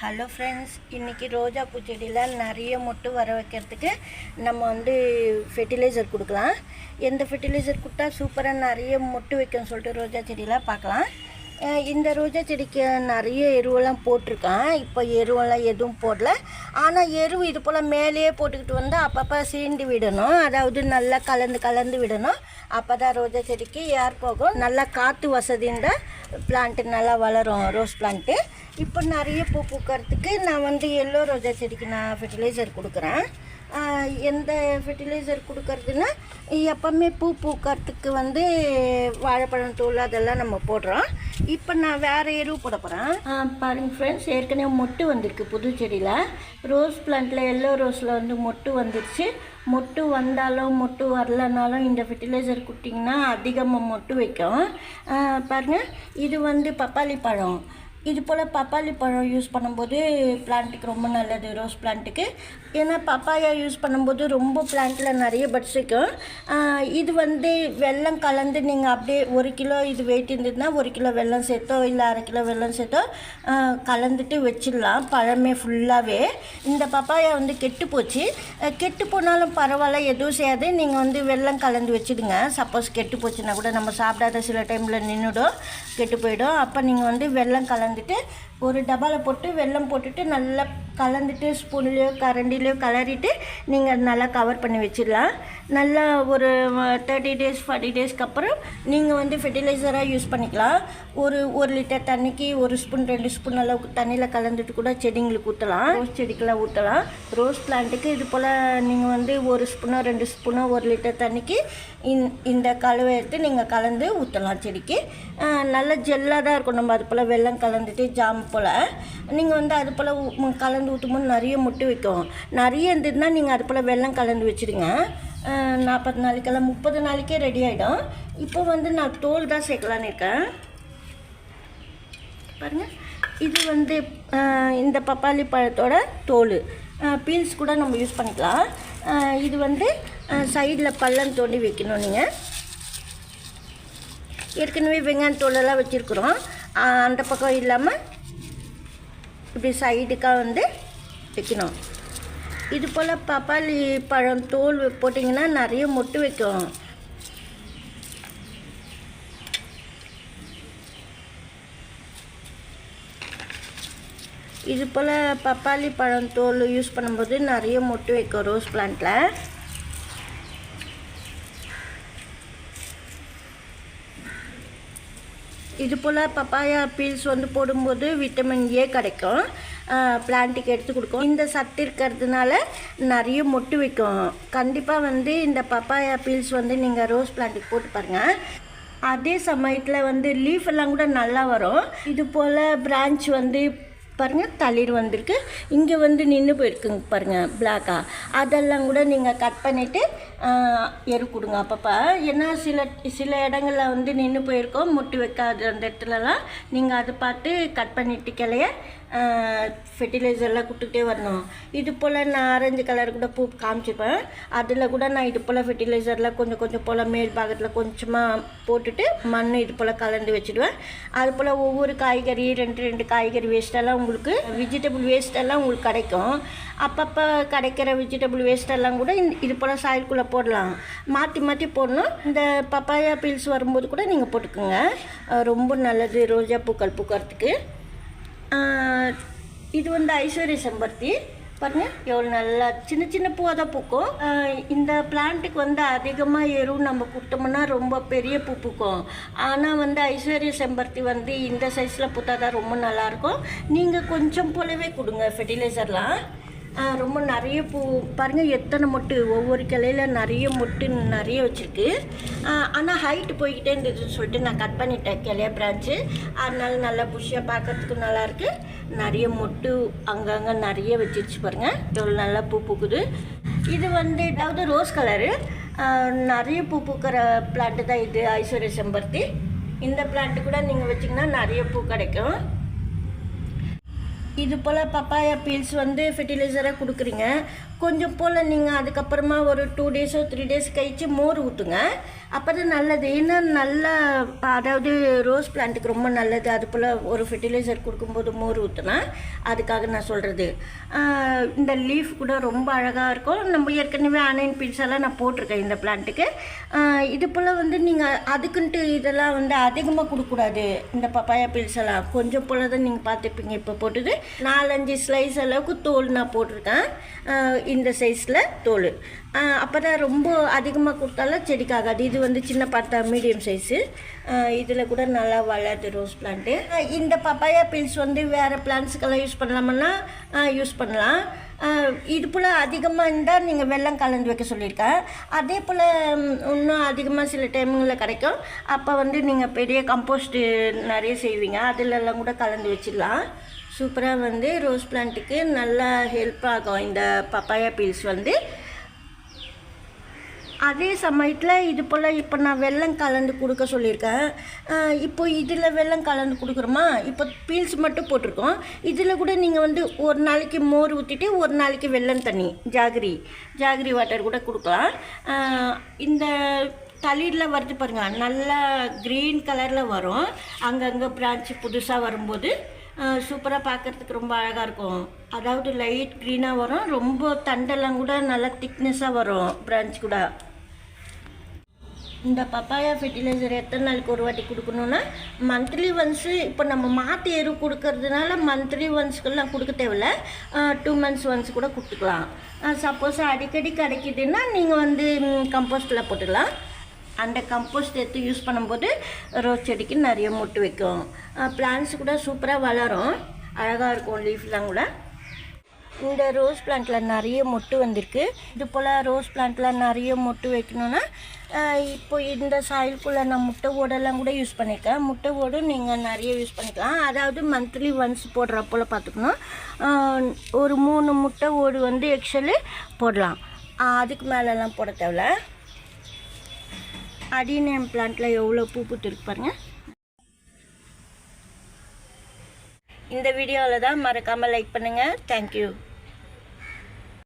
Hello friends, இன்றைக்கி ரோஜா பூச்செடியில் நிறைய மொட்டு வர வைக்கிறதுக்கு நம்ம ஃபெர்டிலைசர் கொடுக்கலாம். எந்த ஃபெர்டிலைசர் கொடுத்தா சூப்பராக நிறைய மொட்டு வைக்கும்னு சொல்லிட்டு ரோஜா செடியில் பார்க்கலாம். இந்த ரோஜா செடிக்கு நிறைய எருவெல்லாம் போட்டிருக்கேன். இப்போ எருவெல்லாம் எதுவும் போடல. ஆனால் எரு இது போல் மேலேயே போட்டுக்கிட்டு வந்து அப்பப்போ சீண்டு விடணும். அதாவது நல்லா கலந்து விடணும். அப்போ தான் ரோஜா செடிக்கு ஏர் போகும். நல்லா காற்று வசதி இருந்தால் பிளான்ட்டு நல்லா வளரும். ரோஸ் பிளான்ட்டு இப்போ நிறைய பூ பூக்கிறதுக்கு நான் எல்லோ ரோஜா செடிக்கு நான் ஃபெர்டிலைசர் கொடுக்குறேன். எந்த ஃபெர்டிலைசர் கொடுக்கறதுன்னா எப்போவுமே பூ பூக்கிறதுக்கு வாழைப்பழம் தூள் அதெல்லாம் நம்ம போடுறோம். இப்போ நான் வேறு எருவு போட போகிறேன். பாருங்கள் ஃப்ரெண்ட்ஸ், ஏற்கனவே மொட்டு வந்திருக்கு புது செடியில். ரோஸ் பிளான்ட்டில் எல்லோ ரோஸில் மொட்டு வந்துருச்சு. மொட்டு வந்தாலும் மொட்டு வரலனாலும் இந்த ஃபெர்டிலைசர் கொடுத்திங்கன்னா அதிகமாக மொட்டு வைக்கும். பாருங்கள், இது பப்பாளி பழம். இது போல் பப்பாளி பழம் யூஸ் பண்ணும்போது பிளான்ட்டுக்கு ரொம்ப நல்லது, ரோஸ் பிளான்ட்டுக்கு. ஏன்னா பப்பாயா யூஸ் பண்ணும்போது ரொம்ப பிளான்ட்டில் நிறைய பட்ஸ் வைக்கும். இது வெல்லம் கலந்து நீங்கள் அப்படியே 1 கிலோ இது வெயிட் இருந்ததுன்னா 1 கிலோ வெல்லம் சேர்த்தோ இல்லை 1/2 கிலோ வெல்லம் சேர்த்தோ கலந்துட்டு வச்சிடலாம். பழமே ஃபுல்லாகவே. இந்த பப்பாயா கெட்டு போச்சு. கெட்டு போனாலும் பரவாயில்ல, எதுவும் செய்யாது. நீங்கள் வெல்லம் கலந்து வச்சுடுங்க. சப்போஸ் கெட்டு போச்சுன்னா கூட நம்ம சாப்பிடாத சில டைமில் நின்றுடும், கெட்டு போயிடும். அப்போ நீங்கள் வெல்லம் கலந்துட்டு ஒரு டப்பாவில் போட்டு வெல்லம் போட்டுட்டு நல்லா கலந்துட்டு ஸ்பூன்லேயோ கரண்டிலையோ கலரிட்டு நீங்கள் நல்லா கவர் பண்ணி வச்சிடலாம். நல்லா ஒரு 30 டேஸ் 40 டேஸ்க்கு அப்புறம் நீங்கள் ஃபெர்டிலைசராக யூஸ் பண்ணிக்கலாம். ஒரு லிட்டர் தண்ணிக்கு 1 ஸ்பூன் 2 ஸ்பூன் அளவுக்கு தண்ணியில் கலந்துட்டு கூட செடிங்களுக்கு ஊற்றலாம். ரோஸ் செடிக்கெலாம் ஊற்றலாம். ரோஸ் பிளான்ட்டுக்கு இது போல் நீங்கள் 1 ஸ்பூனோ 2 ஸ்பூனோ 1 லிட்டர் தண்ணிக்கு இந்த கழுவை எடுத்து நீங்கள் கலந்து ஊற்றலாம் செடிக்கு. நல்ல ஜெல்லாக தான் இருக்கும். நம்ம அது போல் வெல்லம் கலந்துட்டு ஜாம் போல் நீங்கள் அது போல் கலந்து ஊற்றும்போது நிறைய மொட்டு வைக்கும். நிறைய இருந்ததுன்னா நீங்கள் அது போல் வெல்லம் கலந்து வச்சுடுங்க. 40 நாளைக்கெல்லாம் 30 நாளைக்கே ரெடி ஆகிடும். இப்போ நான் தோல் தான் சேர்க்கலான்னு இருக்கேன். பாருங்கள், இது இந்த பப்பாளி பழத்தோட தோல். பீல்ஸ் கூட நம்ம யூஸ் பண்ணிக்கலாம். இது சைடில் பள்ளம் தோண்டி வைக்கணும். நீங்கள் ஏற்கனவே வெங்காயம் தோலெல்லாம் வச்சுருக்குறோம். அந்த பக்கம் இல்லாமல் இப்படி சைடுக்காக வைக்கணும். இது போல் பப்பாளி பழம் தோல் போட்டிங்கன்னா நிறைய மொட்டு வைக்கும். இது போல் பப்பாளி பழம் தோல் யூஸ் பண்ணும்போது நிறைய மொட்டு வைக்கும் ரோஸ் பிளான்ட்டில். இது போல் பப்பாயா பீல்ஸ் போடும்போது விட்டமின் ஏ கிடைக்கும். பிளான்ட்டுக்கு எடுத்து கொடுக்கும். இந்த சத்து இருக்கிறதுனால நிறைய மொட்டு வைக்கும். கண்டிப்பாக இந்த பப்பாயா பீல்ஸ் நீங்கள் ரோஸ் பிளான்ட்டுக்கு போட்டு பாருங்கள். அதே சமயத்தில் லீஃப் எல்லாம் கூட நல்லா வரும். இது போல் பிரான்ச் பாருங்கள், தளிர் வந்திருக்கு. இங்கே நின்று போயிருக்குங்க பாருங்கள், பிளாக்காக. அதெல்லாம் கூட நீங்கள் கட் பண்ணிவிட்டு எரு கொடுங்க அப்பப்போ. ஏன்னா சில இடங்களில் நின்று போயிருக்கோம், மொட்டு வைக்காது. அந்த இடத்துலலாம் நீங்கள் அதை பார்த்து கட் பண்ணிவிட்டு கிளைய ஃபெர்டிலைசர்லாம் கொடுத்துட்டே வரணும். இது போல் நான் ஆரஞ்சு கலர் கூட பூ காமிச்சிருப்பேன். அதில் கூட நான் இது போல் ஃபெர்டிலைசர்லாம் கொஞ்சம் போல் மேல் பாகத்தில் கொஞ்சமாக போட்டுட்டு மண் இது போல் கலந்து வச்சுடுவேன். அது போல் ஒவ்வொரு காய்கறி 2 காய்கறி வேஸ்ட்டெல்லாம் உங்களுக்கு வெஜிடபிள் வேஸ்ட்டெல்லாம் உங்களுக்கு கிடைக்கும். அப்பப்போ கிடைக்கிற வெஜிடபிள் வேஸ்ட்டெல்லாம் கூட இது போல் சாயில்குள்ளே போடலாம். மாற்றி போடணும். இந்த பப்பாயா பீல்ஸ் வரும்போது கூட நீங்கள் போட்டுக்கோங்க. ரொம்ப நல்லது ரோஜா பூக்கள் பூக்கிறதுக்கு. இது ஐஸ்வர்ய செம்பருத்தி. பாருங்கள், எவ்வளோ நல்லா சின்ன பூவாக தான் பூக்கும். இந்த பிளான்ட்டுக்கு அதிகமாக எரு நம்ம கொடுத்தோம்னா ரொம்ப பெரிய பூ பூக்கும். ஆனால் ஐஸ்வர்ய செம்பருத்தி இந்த சைஸில் பூத்தா தான் ரொம்ப நல்லாயிருக்கும். நீங்கள் கொஞ்சம் போலவே கொடுங்க ஃபெர்டிலைசர்லாம். ரொம்ப நிறைய பூ பாருங்கள், எத்தனை மொட்டு. ஒவ்வொரு கிளையில் நிறைய மொட்டு நிறைய வச்சுருக்கு. ஆனால் ஹைட்டு போய்கிட்டே இருந்ததுன்னு சொல்லிட்டு நான் கட் பண்ணிட்டேன் கிளைய பிரான்ச்சு. அதனால நல்லா புஷ்ஷாக பார்க்குறதுக்கு நல்லாயிருக்கு. நிறைய மொட்டு அங்கங்கே நிறைய வச்சிருச்சு பாருங்கள், எவ்வளோ நல்லா பூ பூக்குது. இது ஏதாவது ரோஸ் கலரு நிறைய பூ பூக்கிற பிளான்ட்டு தான் இது ஐஸ்வர்ய செம்பருத்தி. இந்த பிளான்ட்டு கூட நீங்கள் வச்சிங்கன்னா நிறைய பூ கிடைக்கும். இது போல் பப்பாயா பீல்ஸ் ஃபெர்டிலைசராக கொடுக்குறீங்க. கொஞ்சம் போல் நீங்கள் அதுக்கப்புறமா ஒரு 2 டேஸோ 3 டேஸ் கழித்து மோர் ஊற்றுங்க. அப்போ தான் நல்லது. ஏன்னா நல்லா அதாவது ரோஸ் பிளான்ட்டுக்கு ரொம்ப நல்லது. அது போல் ஒரு ஃபெர்டிலைசர் கொடுக்கும்போது மோர் ஊற்றினா அதுக்காக நான் சொல்கிறது. இந்த லீஃப் கூட ரொம்ப அழகாக இருக்கும். நம்ம ஏற்கனவே ஆனியன் பீல்ஸ் எல்லாம் நான் போட்டிருக்கேன் இந்த பிளான்ட்டுக்கு. இது போல் வந்து நீங்கள் அதுக்குன்ட்டு இதெல்லாம் வந்து அதிகமாக கொடுக்கக்கூடாது. இந்த பப்பாயா பீல்ஸ் எல்லாம் கொஞ்சம் போல் தான் நீங்கள் பார்த்துப்பீங்க. இப்போ போட்டது 4-5 ஸ்லைஸ் அளவுக்கு தோல் நான் போட்டிருக்கேன். இந்த சைஸில் தோல். அப்போ தான் ரொம்ப அதிகமாக கொடுத்தாலும் செடிக்காகாது. இது வந்து சின்ன பார்த்தா மீடியம் சைஸு. இதில் கூட நல்லா வளருது ரோஸ் பிளான்ட்டு. இந்த பப்பாயா பீல்ஸ் வந்து வேறு பிளான்ட்ஸுக்கெல்லாம் யூஸ் பண்ணலாமன்னா யூஸ் பண்ணலாம். இது போல் அதிகமாக இருந்தால் நீங்கள் வெல்லம் கலந்து வைக்க சொல்லியிருக்கேன். அதே போல் இன்னும் அதிகமாக சில டைமுங்களில் கிடைக்கும். அப்போ வந்து நீங்கள் பெரிய கம்போஸ்ட்டு நிறைய செய்வீங்க, அதிலெல்லாம் கூட கலந்து வச்சிடலாம். சூப்பராக வந்து ரோஸ் பிளான்ட்டுக்கு நல்லா ஹெல்ப் ஆகும் இந்த பப்பாயா பீல்ஸ் வந்து. அதே சமயத்தில் இது போல் இப்போ நான் வெல்லம் கலந்து கொடுக்க சொல்லியிருக்கேன். இப்போ இதில் வெல்லம் கலந்து கொடுக்குறோமா, இப்போ பீல்ஸ் மட்டும் போட்டிருக்கோம். இதில் கூட நீங்கள் வந்து ஒரு நாளைக்கு மோர் ஊற்றிட்டு ஒரு நாளைக்கு வெல்லம் தண்ணி ஜாகரி வாட்டர் கூட கொடுக்கலாம். இந்த தளிரில் வருது பாருங்கள், நல்லா க்ரீன் கலரில் வரும். அங்கங்கே பிரான்ச்சு புதுசாக வரும்போது சூப்பராக பார்க்குறதுக்கு ரொம்ப அழகாக இருக்கும். அதாவது லைட் க்ரீனாக வரும். ரொம்ப தண்டெல்லாம் கூட நல்லா திக்னஸாக வரும் பிரான்ச் கூட. இந்த பப்பாயா ஃபெர்டிலைசர் எத்தனை நாளைக்கு ஒரு வாட்டி கொடுக்கணுன்னா மந்த்லி ஒன்ஸு. இப்போ நம்ம மாட்டு எரு கொடுக்கறதுனால மந்த்லி ஒன்ஸ்க்கெல்லாம் கொடுக்க தேவையில்ல. 2 months ஒன்ஸ் கூட கொடுத்துக்கலாம். சப்போஸ் அடிக்கடி கிடைக்கிதுன்னா நீங்கள் வந்து கம்போஸ்ட்டில் போட்டுக்கலாம். அந்த கம்போஸ்ட் எடுத்து யூஸ் பண்ணும்போது ரோஸ் செடிக்கு நிறைய மொட்டு வைக்கும். பிளான்ட்ஸ் கூட சூப்பராக வளரும், அழகாக இருக்கும் லீஃப்லாம் கூட. இந்த ரோஸ் பிளான்ட்டில் நிறைய மொட்டு வந்திருக்கு. இது போல் ரோஸ் பிளான்ட்டில் நிறைய மொட்டு வைக்கணுன்னா இப்போ இந்த சாயிலுக்குள்ளே நான் முட்டை ஓடெல்லாம் கூட யூஸ் பண்ணியிருக்கேன். முட்டை ஓடும் நீங்கள் நிறைய யூஸ் பண்ணிக்கலாம். அதாவது மந்த்லி ஒன்ஸ் போடுற போல் பார்த்துக்கணும். ஒரு 3 முட்டை ஓடு வந்து எக்ஸலு போடலாம். அதுக்கு மேலெல்லாம் போட தேவையில்ல. அடினியம் பிளான்ட்டில் எவ்வளோ பூ பூத்துருக்கு பாருங்கள். இந்த வீடியோவில் தான் மறக்காமல் லைக் பண்ணுங்கள். தேங்க்யூ.